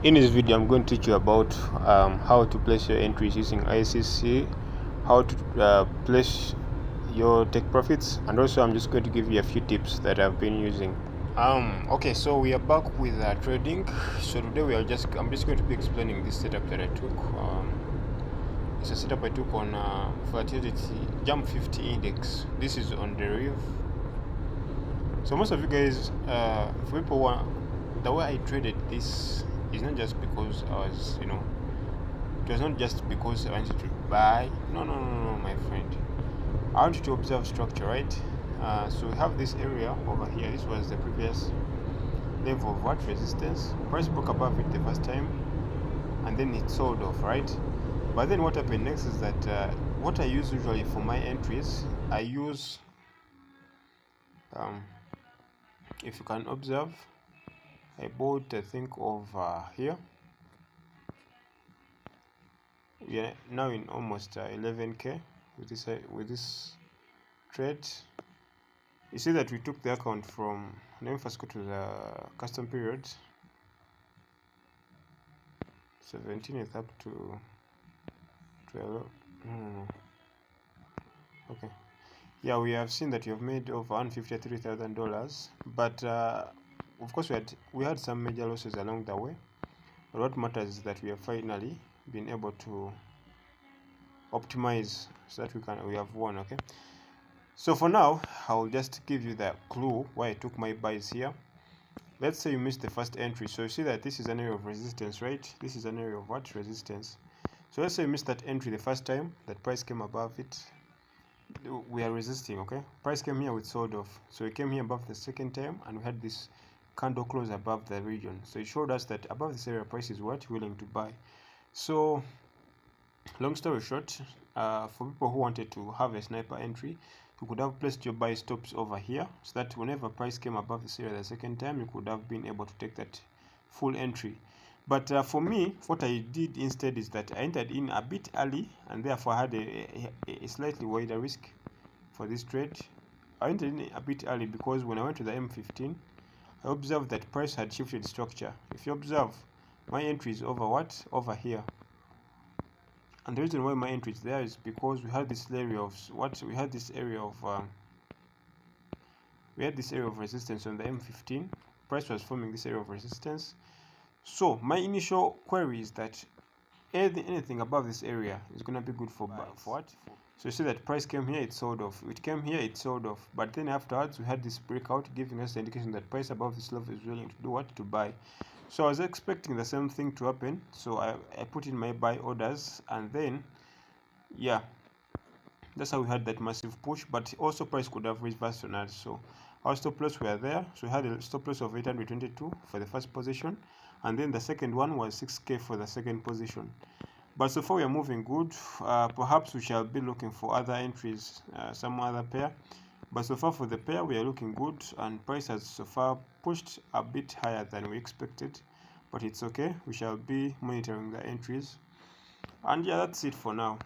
In this video, I'm going to teach you about how to place your entries using ICC, how to place your take profits, and also I'm just going to give you a few tips that I've been using. Okay, so we are back with trading. So today I'm just going to be explaining this setup that I took. It's a setup I took on volatility jump 50 index. This is on the rev. So most of you guys, for people the way I traded this is not just because I was, it was not just because I wanted to buy. No, my friend. I want you to observe structure, right? So we have this area over here. This was the previous level of what resistance. Price broke above it the first time, and then it sold off, right? But then what happened next is that what I use usually for my entries, I use, if you can observe, I bought I think over here. We are now in almost 11k with this trade. You see that we took the account from, let me first go to the custom period 17th up to 12. Okay, yeah, we have seen that you have made over $153,000, but of course we had some major losses along the way. But what matters is that we have finally been able to optimize so that we have won. Okay, so for now I'll just give you the clue why I took my buys here. Let's say you missed the first entry, so you see that this is an area of resistance, right? This is an area of what? Resistance. So let's say you missed that entry the first time, that price came above it, we are resisting. Okay, price came here, we sold off, so we came here above the second time and we had this candle close above the region, so it showed us that above this area price is what? Willing to buy. So long story short, for people who wanted to have a sniper entry, you could have placed your buy stops over here, so that whenever price came above this area the second time, you could have been able to take that full entry. But for me, what I did instead is that I entered in a bit early, and therefore I had a slightly wider risk for this trade. I entered in a bit early because when I went to the M15, I observed that price had shifted structure. If you observe, my entry is over what? Over here. And the reason why my entry is there is because we had this area of what? We had this area of resistance on the M15. Price was forming this area of resistance. So my initial query is that anything above this area is going to be good for what? So you see that price came here, it sold off. It came here, it sold off. But then afterwards, we had this breakout giving us the indication that price above this level is willing to do what? To buy. So I was expecting the same thing to happen. So I put in my buy orders, and then, yeah, that's how we had that massive push. But also price could have reversed on us. So our stop loss were there. So we had a stop loss of 822 for the first position, and then the second one was 6k for the second position. But so far we are moving good. Perhaps we shall be looking for other entries, some other pair. But so far for the pair, we are looking good, and price has so far pushed a bit higher than we expected. But it's okay. We shall be monitoring the entries. And yeah, that's it for now.